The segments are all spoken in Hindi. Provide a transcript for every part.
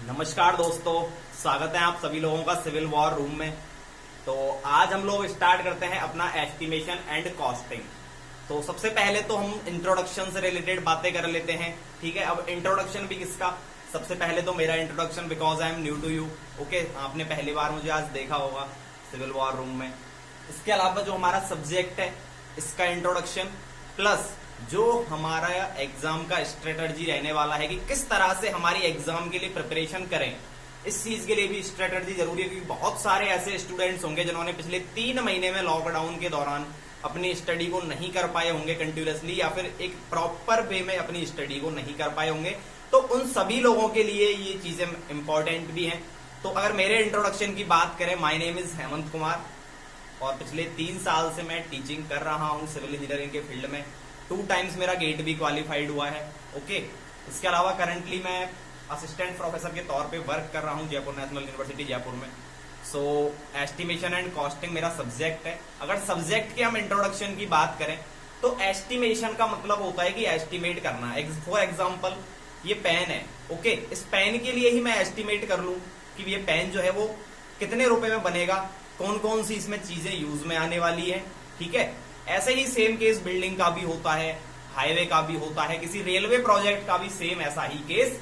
नमस्कार दोस्तों, स्वागत है आप सभी लोगों का सिविल वॉर रूम में। तो आज हम लोग स्टार्ट करते हैं अपना एस्टिमेशन एंड कॉस्टिंग। तो सबसे पहले तो हम इंट्रोडक्शन से रिलेटेड बातें कर लेते हैं। ठीक है, अब इंट्रोडक्शन भी किसका? सबसे पहले तो मेरा introduction, because I am new to you. Okay, आपने पहली बार मुझे आज देखा होगा सिविल वॉर रूम में। इसके अलावा जो हमारा सब्जेक्ट है इसका इंट्रोडक्शन, प्लस जो हमारा एग्जाम का स्ट्रेटजी रहने वाला है कि किस तरह से हमारी एग्जाम के लिए प्रिपरेशन करें, इस चीज के लिए भी स्ट्रेटजी जरूरी है। क्योंकि बहुत सारे ऐसे स्टूडेंट्स होंगे जिन्होंने पिछले 3 महीने में लॉकडाउन के दौरान अपनी स्टडी को नहीं कर पाए होंगे कंटिन्यूअसली, या फिर एक प्रॉपर वे में अपनी स्टडी को नहीं कर पाए होंगे। तो उन सभी लोगों के लिए ये चीजें इंपॉर्टेंट भी हैं। तो अगर मेरे इंट्रोडक्शन की बात करें, my name is Hemant Kumar और पिछले 3 साल से मैं टीचिंग कर रहा हूं सिविल इंजीनियरिंग के फील्ड में। 2 टाइम्स मेरा गेट भी क्वालिफाइड हुआ है। ओके, इसके अलावा करंटली मैं असिस्टेंट प्रोफेसर के तौर पे वर्क कर रहा हूं जयपुर नेशनल यूनिवर्सिटी जयपुर में। सो एस्टिमेशन एंड कॉस्टिंग मेरा सब्जेक्ट है। अगर सब्जेक्ट के हम इंट्रोडक्शन की बात करें तो एस्टिमेशन का मतलब होता है कि एस्टिमेट करना। फॉर एग्जाम्पल, ये पेन है। ओके, इस पेन के लिए ही मैं एस्टिमेट कर लूं कि ये पेन जो है वो कितने रुपए में बनेगा, कौन कौन सी इसमें चीजें यूज में आने वाली है। ठीक है, ऐसे ही सेम केस बिल्डिंग का भी होता है, हाईवे का भी होता है, किसी रेलवे प्रोजेक्ट का भी सेम ऐसा ही केस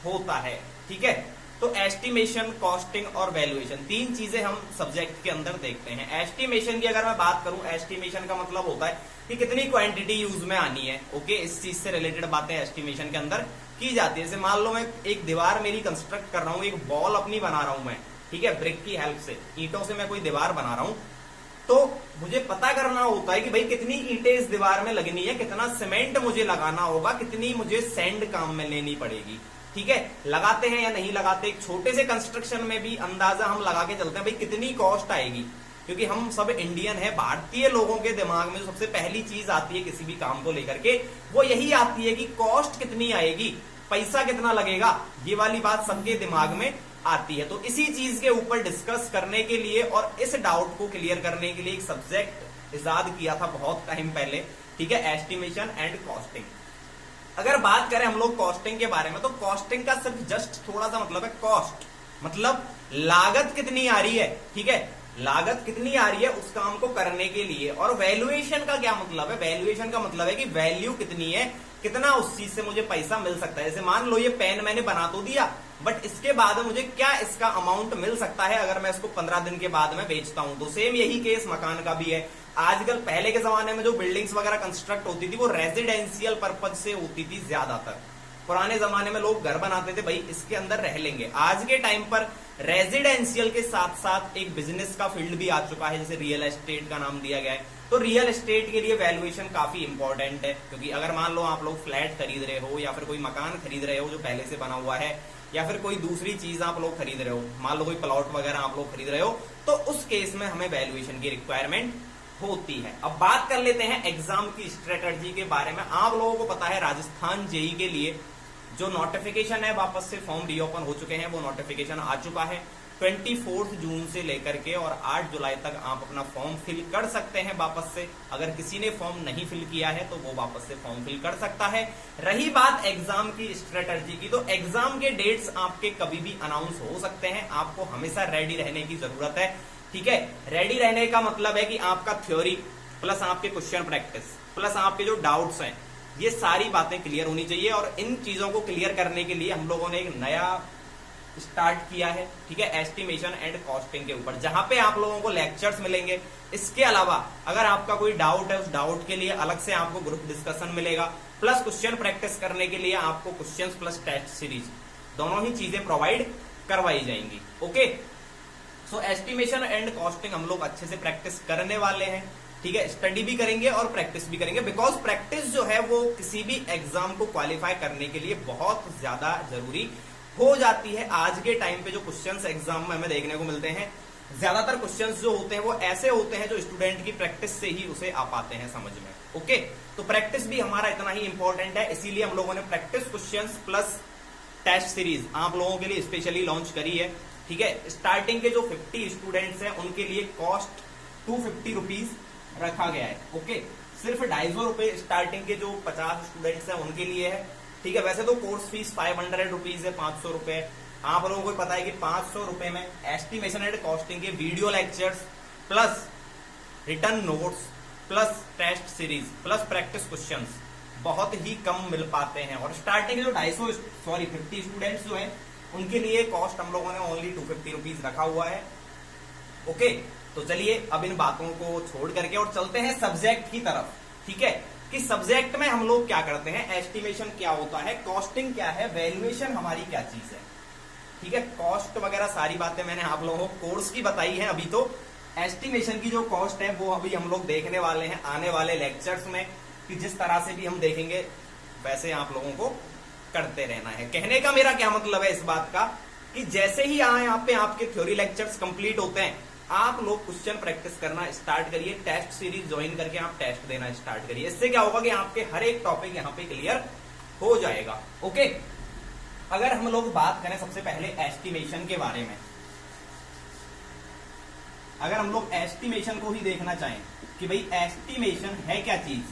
होता है। ठीक है, तो एस्टिमेशन, कॉस्टिंग और वैल्यूएशन 3 चीजें हम सब्जेक्ट के अंदर देखते हैं। एस्टिमेशन की अगर मैं बात करूं, एस्टिमेशन का मतलब होता है कि कितनी क्वांटिटी यूज में आनी है। ओके, इस चीज से रिलेटेड बातें एस्टिमेशन के अंदर की जाती है। जैसे मान लो मैं एक दीवार मेरी कंस्ट्रक्ट कर रहा हूं, एक बॉल अपनी बना रहा हूं मैं, ठीक है, ब्रिक की हेल्प से, ईंटों से मैं कोई दीवार बना रहा हूं, तो मुझे पता करना होता है कि भाई कितनी ईंटें इस दीवार में लगनी है, कितना सीमेंट मुझे लगाना होगा, कितनी मुझे सैंड काम में लेनी पड़ेगी। ठीक है, लगाते हैं या नहीं लगाते, एक छोटे से कंस्ट्रक्शन में भी अंदाजा हम लगा के चलते हैं भाई कितनी कॉस्ट आएगी। क्योंकि हम सब इंडियन है, भारतीय लोगों के दिमाग में जो सबसे पहली चीज आती है किसी भी काम को लेकर के, वो यही आती है कि कॉस्ट कितनी आएगी, पैसा कितना लगेगा। ये वाली बात सबके दिमाग में आती है। तो इसी चीज के ऊपर डिस्कस करने के लिए और इस डाउट को क्लियर करने के लिए एक सब्जेक्ट इजाद किया था बहुत टाइम पहले। ठीक है, एस्टिमेशन एंड कॉस्टिंग। अगर बात करें हम लोग कॉस्टिंग के बारे में, तो कॉस्टिंग का सिर्फ जस्ट थोड़ा सा मतलब है कॉस्ट, मतलब लागत कितनी आ रही है। ठीक है, लागत कितनी आ रही है उस काम को करने के लिए। और वैल्यूएशन का क्या मतलब है? वैल्यूएशन का मतलब है कि वैल्यू कितनी है, कितना उस चीज से मुझे पैसा मिल सकता है। जैसे मान लो ये पेन मैंने बना तो दिया, बट इसके बाद मुझे क्या इसका अमाउंट मिल सकता है अगर मैं इसको 15 दिन के बाद में बेचता हूं। तो सेम यही केस मकान का भी है। आजकल पहले के जमाने में जो बिल्डिंग्स वगैरह कंस्ट्रक्ट होती थी वो रेजिडेंशियल पर्पज से होती थी ज्यादातर। पुराने जमाने में लोग घर बनाते थे, भाई इसके अंदर रह लेंगे। आज के टाइम पर रेजिडेंशियल के साथ साथ एक बिजनेस का फील्ड भी आ चुका है, जैसे रियल एस्टेट का नाम दिया गया है। तो रियल एस्टेट के लिए वैल्यूएशन काफी इंपॉर्टेंट है। क्योंकि अगर मान लो आप लोग फ्लैट खरीद रहे हो या फिर कोई मकान खरीद रहे हो जो पहले से बना हुआ है, या फिर कोई दूसरी चीज आप लोग खरीद रहे हो, मान लो कोई प्लॉट वगैरह आप लोग खरीद रहे हो, तो उस केस में हमें वैल्यूएशन की रिक्वायरमेंट होती है। अब बात कर लेते हैं एग्जाम की स्ट्रेटजी के बारे में। आप लोगों को पता है राजस्थान जेई के लिए जो नोटिफिकेशन है, वापस से फॉर्म रीओपन हो चुके हैं, वो नोटिफिकेशन आ चुका है। 24 जून से लेकर के और 8 जुलाई तक आप अपना फॉर्म फिल कर सकते हैं वापस से। अगर किसी ने फॉर्म नहीं फिल किया है तो वो वापस से फॉर्म फिल कर सकता है। रही बात एग्जाम की स्ट्रेटजी की, तो एग्जाम के डेट्स आपके कभी भी अनाउंस हो सकते हैं। आपको हमेशा रेडी रहने की जरूरत है। ठीक है, रेडी रहने का मतलब है कि आपका थ्योरी प्लस आपके क्वेश्चन प्रैक्टिस प्लस आपके जो डाउट्स हैं, ये सारी बातें क्लियर होनी चाहिए। और इन चीजों को क्लियर करने के लिए हम लोगों ने एक नया स्टार्ट किया है। ठीक है, एस्टिमेशन एंड कॉस्टिंग के ऊपर, जहां पे आप लोगों को लेक्चर्स मिलेंगे। इसके अलावा अगर आपका कोई डाउट है, उस डाउट के लिए अलग से आपको ग्रुप डिस्कशन मिलेगा, प्लस क्वेश्चन प्रैक्टिस करने के लिए आपको क्वेश्चंस प्लस टेस्ट सीरीज दोनों ही चीजें प्रोवाइड करवाई जाएंगी। Okay, so estimation and costing हम लोग अच्छे से प्रैक्टिस करने वाले हैं। ठीक है, स्टडी भी करेंगे और प्रैक्टिस भी करेंगे, बिकॉज प्रैक्टिस जो है वो किसी भी एग्जाम को क्वालिफाई करने के लिए बहुत ज्यादा जरूरी हो जाती है। आज के टाइम पे जो क्वेश्चंस एग्जाम में हमें देखने को मिलते हैं, ज्यादातर क्वेश्चंस जो होते हैं वो ऐसे होते हैं जो स्टूडेंट की प्रैक्टिस से ही उसे आ पाते हैं समझ में। ओके, तो प्रैक्टिस भी हमारा इतना ही इंपॉर्टेंट है, इसीलिए हम लोगों ने practice questions plus test series आप लोगों के लिए स्पेशली लॉन्च करी है। ठीक है, स्टार्टिंग के जो 50 स्टूडेंट्स हैं उनके लिए कॉस्ट 250 रुपीज रखा गया है। ओके, सिर्फ 250 रुपए स्टार्टिंग के जो 50 स्टूडेंट्स हैं उनके लिए है। ठीक है, वैसे तो कोर्स फीस 500 रुपीज है, 500 रुपए। आप लोगों को पता है कि 500 रुपए में एस्टिमेशन एंड कॉस्टिंग के video lectures plus written notes plus test series plus practice questions बहुत ही कम मिल पाते हैं। और स्टार्टिंग जो 50 स्टूडेंट्स जो हैं उनके लिए कॉस्ट हम लोगों ने ओनली 250 रुपीज रखा हुआ है। ओके, तो चलिए अब इन बातों को छोड़ करके और चलते हैं सब्जेक्ट की तरफ। ठीक है, कि सब्जेक्ट में हम लोग क्या करते हैं, एस्टिमेशन क्या होता है, कॉस्टिंग क्या है, वैल्यूएशन हमारी क्या चीज है। ठीक है, कॉस्ट वगैरह सारी बातें मैंने आप लोगों को कोर्स की बताई है। अभी तो एस्टिमेशन की जो कॉस्ट है वो अभी हम लोग देखने वाले हैं आने वाले लेक्चर्स में, कि जिस तरह से भी हम देखेंगे वैसे आप लोगों को करते रहना है। कहने का मेरा क्या मतलब है इस बात का, कि जैसे ही यहाँ पे आपके थ्योरी लेक्चर्स कंप्लीट होते हैं आप लोग क्वेश्चन प्रैक्टिस करना स्टार्ट करिए, टेस्ट सीरीज ज्वाइन करके आप टेस्ट देना स्टार्ट करिए। इससे क्या होगा कि आपके हर एक टॉपिक यहाँ पे क्लियर हो जाएगा। ओके, अगर हम लोग बात करें सबसे पहले एस्टिमेशन के बारे में, अगर हम लोग एस्टिमेशन को ही देखना चाहें कि भाई एस्टिमेशन है क्या चीज,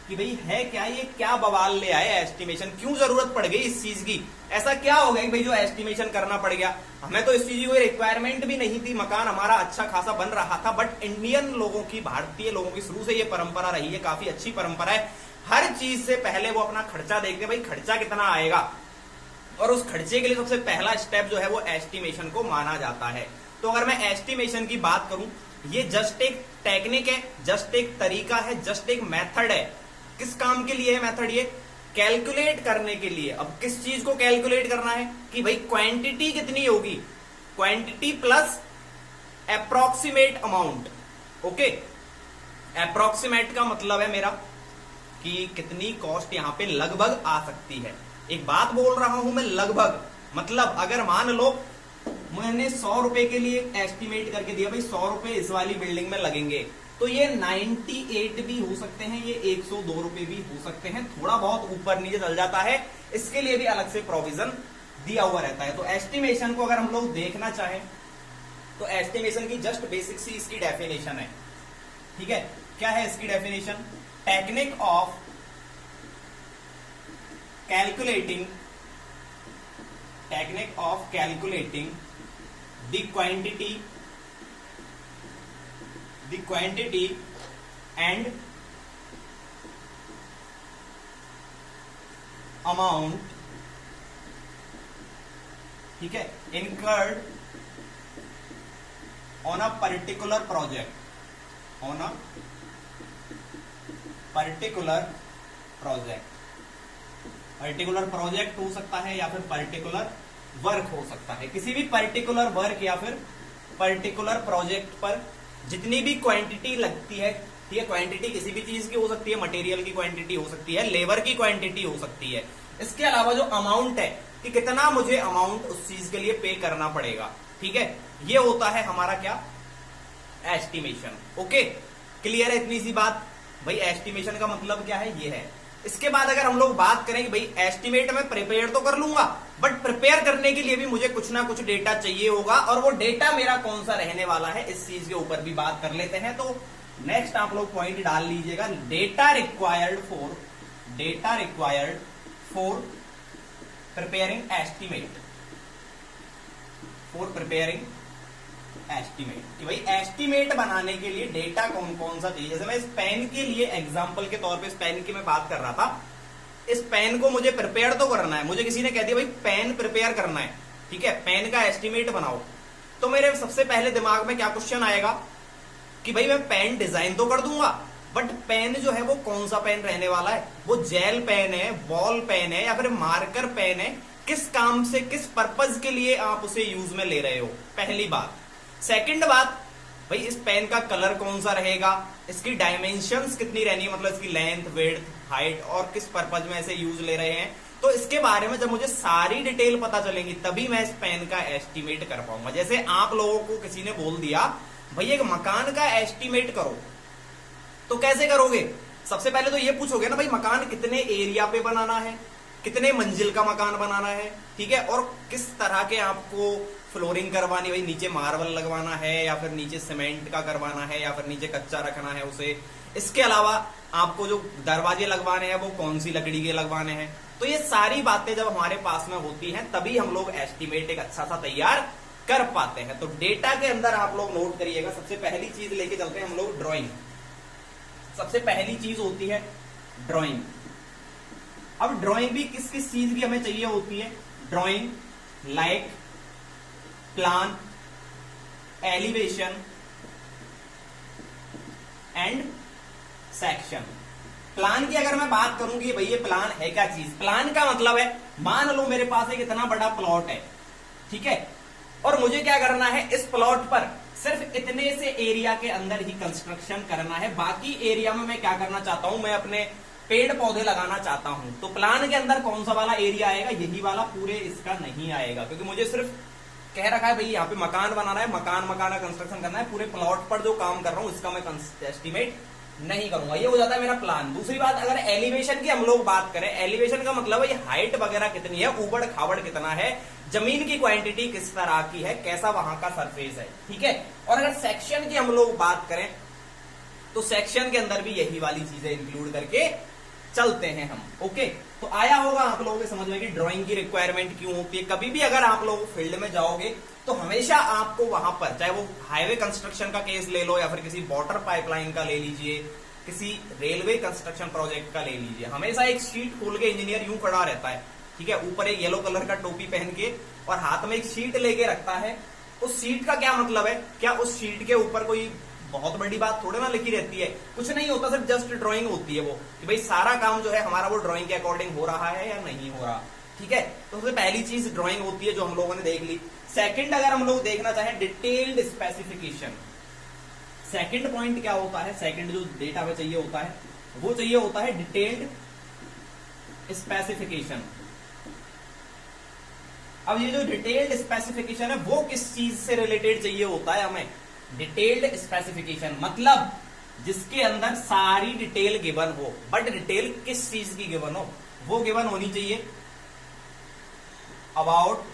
कि भाई है क्या, ये क्या बवाल ले आए एस्टिमेशन, क्यों जरूरत पड़ गई इस चीज की, ऐसा क्या हो गया कि भाई जो एस्टिमेशन करना पड़ गया। हमें तो इस चीज की कोई रिक्वायरमेंट भी नहीं थी, मकान हमारा अच्छा खासा बन रहा था, बट इंडियन लोगों की, भारतीय लोगों की शुरू से ये परंपरा रही है, काफी अच्छी परंपरा है। हर चीज से पहले वो अपना खर्चा देखते, भाई खर्चा कितना आएगा, और उस खर्चे के लिए सबसे पहला स्टेप जो है वो एस्टिमेशन को माना जाता है। तो अगर मैं एस्टिमेशन की बात करूं, ये जस्ट एक टेक्निक है, जस्ट एक तरीका है, जस्ट एक मेथड है। किस काम के लिए है मेथड, ये कैलकुलेट करने के लिए। अब किस चीज को कैलकुलेट करना है कि भाई क्वांटिटी कितनी होगी, quantity plus approximate amount. Okay, approximate का मतलब है मेरा कि कितनी कॉस्ट यहां पे लगभग आ सकती है। एक बात बोल रहा हूं मैं लगभग, मतलब अगर मान लो मैंने 100 रुपए के लिए एस्टिमेट करके दिया, भाई 100 रुपए इस वाली बिल्डिंग में लगेंगे, तो ये 98 भी हो सकते हैं, ये 102 रुपए भी हो सकते हैं, थोड़ा बहुत ऊपर नीचे चल जाता है, इसके लिए भी अलग से प्रोविजन दिया हुआ रहता है। तो एस्टिमेशन को अगर हम लोग देखना चाहें तो एस्टिमेशन की जस्ट बेसिक सी इसकी डेफिनेशन है। ठीक है, क्या है इसकी definition, technique of calculating the quantity and amount, ठीक है, incurred on a particular project, particular project हो सकता है या फिर पर्टिकुलर वर्क हो सकता है। किसी भी पर्टिकुलर वर्क या फिर पर्टिकुलर प्रोजेक्ट पर जितनी भी क्वांटिटी लगती है, ठीक है, क्वांटिटी किसी भी चीज की हो सकती है, मटेरियल की क्वांटिटी हो सकती है, लेबर की क्वांटिटी हो सकती है, इसके अलावा जो अमाउंट है कि कितना मुझे अमाउंट उस चीज के लिए पे करना पड़ेगा। ठीक है, ये होता है हमारा क्या, एस्टिमेशन। ओके, क्लियर है इतनी सी बात। भाई एस्टिमेशन का मतलब क्या है, ये है। इसके बाद अगर हम लोग बात करें कि भाई एस्टिमेट में प्रिपेयर तो कर लूंगा, बट प्रिपेयर करने के लिए भी मुझे कुछ ना कुछ डेटा चाहिए होगा, और वो डेटा मेरा कौन सा रहने वाला है इस चीज के ऊपर भी बात कर लेते हैं। तो नेक्स्ट आप लोग पॉइंट डाल लीजिएगा, data required for preparing estimate, कि भाई एस्टिमेट बनाने के लिए डेटा कौन कौन सा चाहिए। जैसे मैं इस पेन के लिए एग्जांपल के तौर पे इस पेन की मैं बात कर रहा था, इस पेन को मुझे प्रिपेयर तो करना है, मुझे किसी ने कह दिया भाई पेन प्रिपेयर करना है, ठीक है, पेन का एस्टिमेट बनाओ, तो मेरे सबसे पहले दिमाग में क्या क्वेश्चन आएगा कि भाई मैं पेन डिजाइन तो कर दूंगा, बट पेन जो है वो कौन सा पेन रहने वाला है, वो जेल पेन है, बॉल पेन है या फिर मार्कर पेन है, किस काम से, किस पर्पज के लिए आप उसे यूज में ले रहे हो, पहली बात। सेकंड बात, भाई इस पेन का कलर कौन सा रहेगा, इसकी डायमेंशंस कितनी रहनी है, मतलब इसकी लेंथ, विड्थ, हाइट, और किस पर्पज में इसे यूज ले रहे हैं। तो इसके बारे में जब मुझे सारी डिटेल पता चलेंगी तभी मैं इस पेन का एस्टिमेट कर पाऊंगा। जैसे आप लोगों को किसी ने बोल दिया भाई एक मकान का एस्टिमेट करो, तो कैसे करोगे, सबसे पहले तो ये पूछोगे ना भाई मकान कितने एरिया पे बनाना है, कितने मंजिल का मकान बनाना है, ठीक है, और किस तरह के आपको फ्लोरिंग करवानी, भाई नीचे मार्बल लगवाना है या फिर नीचे सीमेंट का करवाना है या फिर नीचे कच्चा रखना है उसे। इसके अलावा आपको जो दरवाजे लगवाने हैं वो कौन सी लकड़ी के लगवाने हैं, तो ये सारी बातें जब हमारे पास में होती हैं तभी हम लोग एस्टिमेट एक अच्छा सा तैयार कर पाते हैं। तो डेटा के अंदर आप लोग नोट करिएगा, सबसे पहली चीज लेके चलते हैं हम लोग ड्राइंग। सबसे पहली चीज होती है ड्राइंग। अब ड्राइंग भी किस किस चीज की हमें चाहिए होती है? Drawing like plan, elevation and section. Plan की अगर मैं बात करूं कि भाई ये प्लान है क्या चीज, प्लान का मतलब है मान लो मेरे पास एक इतना बड़ा प्लॉट है, ठीक है, और मुझे क्या करना है, इस प्लॉट पर सिर्फ इतने से एरिया के अंदर ही कंस्ट्रक्शन करना है, बाकी एरिया में मैं क्या करना चाहता हूं, मैं अपने पेड़ पौधे लगाना चाहता हूं। तो प्लान के अंदर कौन सा वाला एरिया आएगा? यही वाला, पूरे इसका नहीं आएगा, क्योंकि मुझे सिर्फ कह रखा है भाई यहाँ पे मकान बनाना है, मकान का कंस्ट्रक्शन करना है, पूरे प्लॉट पर जो काम कर रहा हूं इसका मैं एस्टिमेट नहीं करूंगा। ये हो जाता है मेरा प्लान। दूसरी बात, अगर एलिवेशन की हम लोग बात करें, एलिवेशन का मतलब है ये हाइट वगैरह कितनी है, ऊबड़ खाबड़ कितना है, जमीन की क्वांटिटी किस तरह की है, कैसा वहां का सरफेस है, ठीक है। और अगर सेक्शन की हम लोग बात करें तो सेक्शन के अंदर भी यही वाली चीजें इंक्लूड करके चलते हैं हम। ओके, तो आया होगा आप लोगों के समझ में कि ड्राइंग की रिक्वायरमेंट क्यों होती है। कभी भी अगर आप लोग फील्ड में जाओगे तो हमेशा आपको वहां पर, चाहे वो हाईवे कंस्ट्रक्शन का केस ले लो या फिर किसी वाटर पाइपलाइन का ले लीजिए, किसी रेलवे कंस्ट्रक्शन प्रोजेक्ट का ले लीजिए, हमेशा एक शीट खोल के इंजीनियर यूं खड़ा रहता है, ठीक है, ऊपर एक येलो कलर का टोपी पहन के और हाथ में एक शीट लेके रखता है। उस शीट का क्या मतलब है? क्या उस शीट के ऊपर कोई बहुत बड़ी बात थोड़ी ना लिखी रहती है? कुछ नहीं होता, सिर्फ जस्ट ड्राइंग होती है वो, कि भाई सारा काम जो है हमारा वो ड्राइंग के अकॉर्डिंग हो रहा है या नहीं हो रहा, ठीक है। तो सबसे पहली चीज ड्राइंग होती है जो हम लोगों ने देख ली। सेकंड अगर हम लोग देखना चाहें, डिटेल्ड स्पेसिफिकेशन। सेकंड पॉइंट क्या होता है? सेकंड जो डेटा में चाहिए होता है वो चाहिए होता है डिटेल्ड स्पेसिफिकेशन। अब ये जो डिटेल्ड स्पेसिफिकेशन है वो किस चीज से रिलेटेड चाहिए होता है हमें? डिटेल्ड स्पेसिफिकेशन मतलब जिसके अंदर सारी डिटेल गिवन हो, बट डिटेल किस चीज की गिवन हो? वो गिवन होनी चाहिए about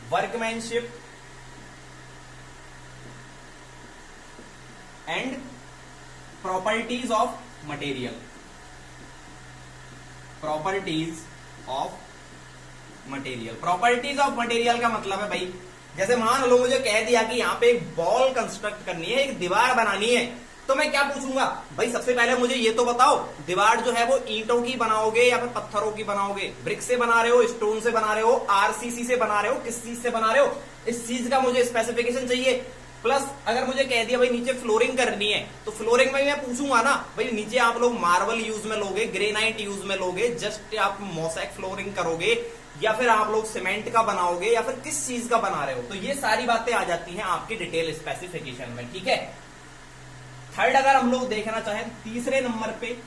workmanship and properties of material. Properties of material, properties of material का मतलब है भाई, जैसे मान लो मुझे कह दिया कि यहाँ पे एक वॉल कंस्ट्रक्ट करनी है, एक दीवार बनानी है, तो मैं क्या पूछूंगा भाई? सबसे पहले मुझे ये तो बताओ, दीवार जो है वो ईंटों की बनाओगे या फिर पत्थरों की बनाओगे, ब्रिक से बना रहे हो, स्टोन से बना रहे हो, आरसीसी से बना रहे हो, किस चीज से बना रहे हो, इस चीज का मुझे स्पेसिफिकेशन चाहिए। प्लस अगर मुझे कह दिया भाई नीचे फ्लोरिंग करनी है, तो फ्लोरिंग में मैं पूछूंगा ना भाई नीचे आप लोग मार्बल यूज में लोगे, ग्रेनाइट यूज में लोगे, जस्ट आप मोसैक फ्लोरिंग करोगे, या फिर आप लोग सीमेंट का बनाओगे, या फिर किस चीज का बना रहे हो? तो ये सारी बातें आ जाती हैं आपकी डिटेल स्पेसिफिकेशन में, ठीक है। थर्ड अगर हम लोग देखना चाहें, तीसरे नंबर पे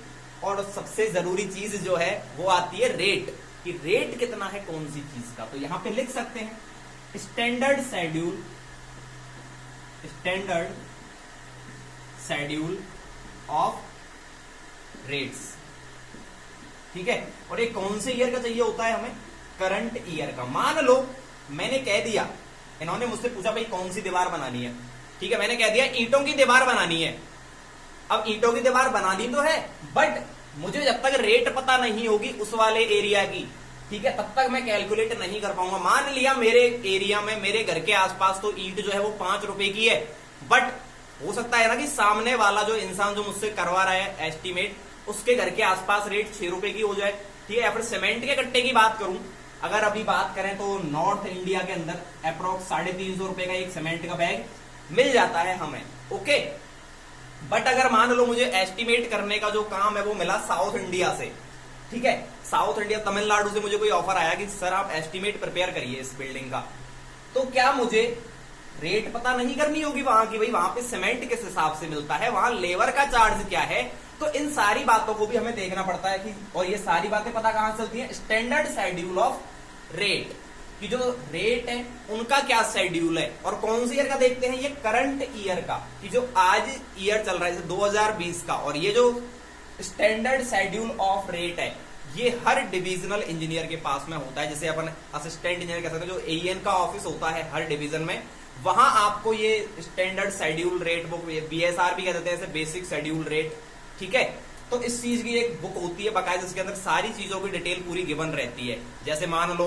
और सबसे जरूरी चीज जो है वो आती है रेट, कि रेट कितना है कौन सी चीज का। तो यहां पे लिख सकते हैं standard schedule, standard schedule of rates, ठीक है। और ये कौन से ईयर का चाहिए होता है हमें? करंट ईयर का। मान लो मैंने कह दिया, इन्होंने मुझसे पूछा भाई कौन सी दीवार बनानी है, ठीक है, मैंने कह दिया ईंटों की दीवार बनानी है। अब ईंटों की दीवार बनानी तो है, बट मुझे जब तक रेट पता नहीं होगी उस वाले एरिया की, ठीक है, तब तक मैं कैलकुलेट नहीं कर पाऊंगा। मान लिया मेरे एरिया में, मेरे घर के आसपास तो ईंट जो है वो 5 रुपए की है, बट हो सकता है ना कि सामने वाला जो इंसान जो मुझसे करवा रहा है एस्टिमेट, उसके घर के आसपास रेट 6 रुपए की हो जाए, ठीक है। या फिर सीमेंट के कट्टे की बात करूं, अगर अभी बात करें तो नॉर्थ इंडिया के अंदर अप्रोक्स 350 रुपए का एक सीमेंट का बैग मिल जाता है हमें, ओके। बट अगर मान लो मुझे एस्टिमेट करने का जो काम है वो मिला साउथ इंडिया से, ठीक है, साउथ इंडिया तमिलनाडु से मुझे कोई ऑफर आया कि सर आप एस्टिमेट प्रिपेयर करिए इस बिल्डिंग का, तो क्या मुझे रेट पता नहीं करनी होगी वहां की? भाई वहां पे सीमेंट किस हिसाब से मिलता है, वहां लेबर का चार्ज क्या है? तो इन सारी बातों को भी हमें देखना पड़ता है कि, और ये सारी बातें पता कहां से चलती है? स्टैंडर्ड शेड्यूल ऑफ रेट, कि जो रेट है उनका क्या शेड्यूल है। और कौन सी ईयर का देखते हैं? ये करंट ईयर का, कि जो आज ईयर चल रहा है 2020 का। और ये जो स्टैंडर्ड शेड्यूल ऑफ रेट है ये हर डिविजनल इंजीनियर के पास में होता है, जैसे अपन असिस्टेंट इंजीनियर कह सकते हैं, जो एईएन का ऑफिस होता है हर डिवीजन में, वहां आपको ये standard schedule rate book, BSR भी कह देते हैं, बेसिक शेड्यूल रेट, ठीक है, तो इस चीज की एक बुक होती है बाकायदा, जिसके अंदर सारी चीजों की डिटेल पूरी गिवन रहती है। जैसे मान लो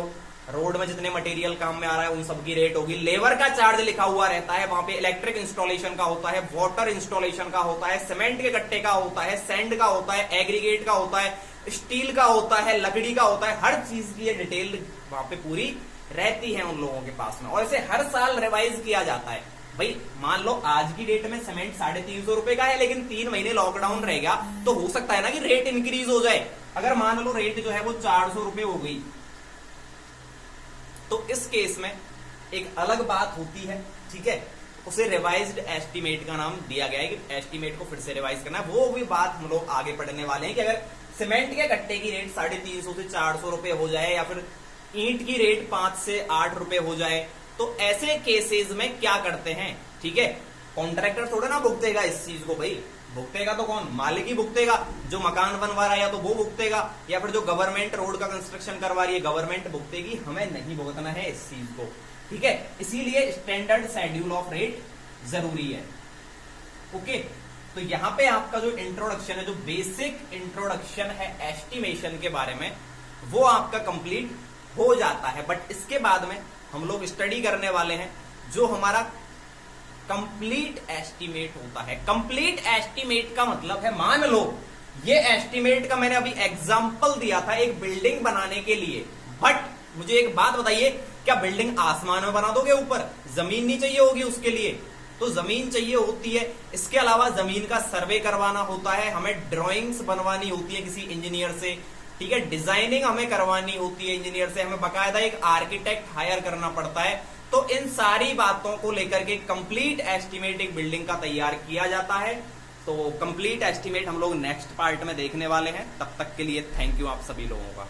रोड में जितने मटेरियल काम में आ रहा है उन सब की रेट होगी, लेबर का चार्ज लिखा हुआ रहता है, वहां पे इलेक्ट्रिक इंस्टॉलेशन का होता है, वाटर इंस्टॉलेशन का होता है, सीमेंट के कट्टे का होता है, सैंड का होता है, एग्रीगेट का होता है, स्टील का होता है, लकड़ी का होता है, हर चीज की ये डिटेल वहां पे पूरी रहती है उन लोगों के पास में। और इसे हर साल रिवाइज किया जाता है। भाई मान लो आज की डेट में सीमेंट 350 रुपए का है, लेकिन 3 महीने लॉकडाउन रहेगा तो हो सकता है ना कि रेट इंक्रीज हो जाए। अगर मान लो रेट जो है वो 400 रुपए हो गई तो इस केस में एक अलग बात होती है, ठीक है, उसे रिवाइज्ड एस्टीमेट का नाम दिया गया है कि एस्टीमेट को फिर से रिवाइज करना है। वो भी बात हम लोग आगे पढ़ने वाले हैं कि अगर सीमेंट के कट्टे की रेट 350 से 400 रुपए हो जाए या फिर ईंट की रेट 5 से 8 रुपए हो जाए तो ऐसे केसेस में क्या करते हैं, ठीक है। कॉन्ट्रैक्टर थोड़ा ना भुगतेगा इस चीज को, भाई भुगतेगा तो कौन, मालिक ही भुगतेगा। जो मकान बनवा रहा है या तो वो भुगतेगा या फिर जो गवर्नमेंट रोड का कंस्ट्रक्शन करवा रही है गवर्नमेंट भुगतेगी, हमें नहीं भुगतना है इस चीज को, ठीक है। इसीलिए स्टैंडर्ड शेड्यूल ऑफ रेट जरूरी है। ओके, तो यहां पे आपका जो इंट्रोडक्शन है, जो बेसिक इंट्रोडक्शन है एस्टिमेशन के बारे में, वो आपका कंप्लीट हो जाता है। बट इसके बाद में हम लोग स्टडी करने वाले हैं जो हमारा कंप्लीट एस्टीमेट होता है। कंप्लीट एस्टीमेट का मतलब है, मान लो ये एस्टीमेट का मैंने अभी एग्जांपल दिया था एक बिल्डिंग बनाने के लिए, बट मुझे एक बात बताइए, क्या बिल्डिंग आसमान में बना दोगे ऊपर? जमीन नहीं चाहिए होगी उसके लिए? तो जमीन चाहिए होती है। इसके अलावा जमीन का सर्वे करवाना होता है, हमें ड्राइंग्स बनवानी होती है किसी इंजीनियर से, ठीक है, डिजाइनिंग हमें करवानी होती है इंजीनियर से, हमें बाकायदा एक आर्किटेक्ट हायर करना पड़ता है। तो इन सारी बातों को लेकर के कंप्लीट एस्टीमेट एक बिल्डिंग का तैयार किया जाता है। तो कंप्लीट एस्टीमेट हम लोग नेक्स्ट पार्ट में देखने वाले हैं। तब तक के लिए थैंक यू आप सभी लोगों का।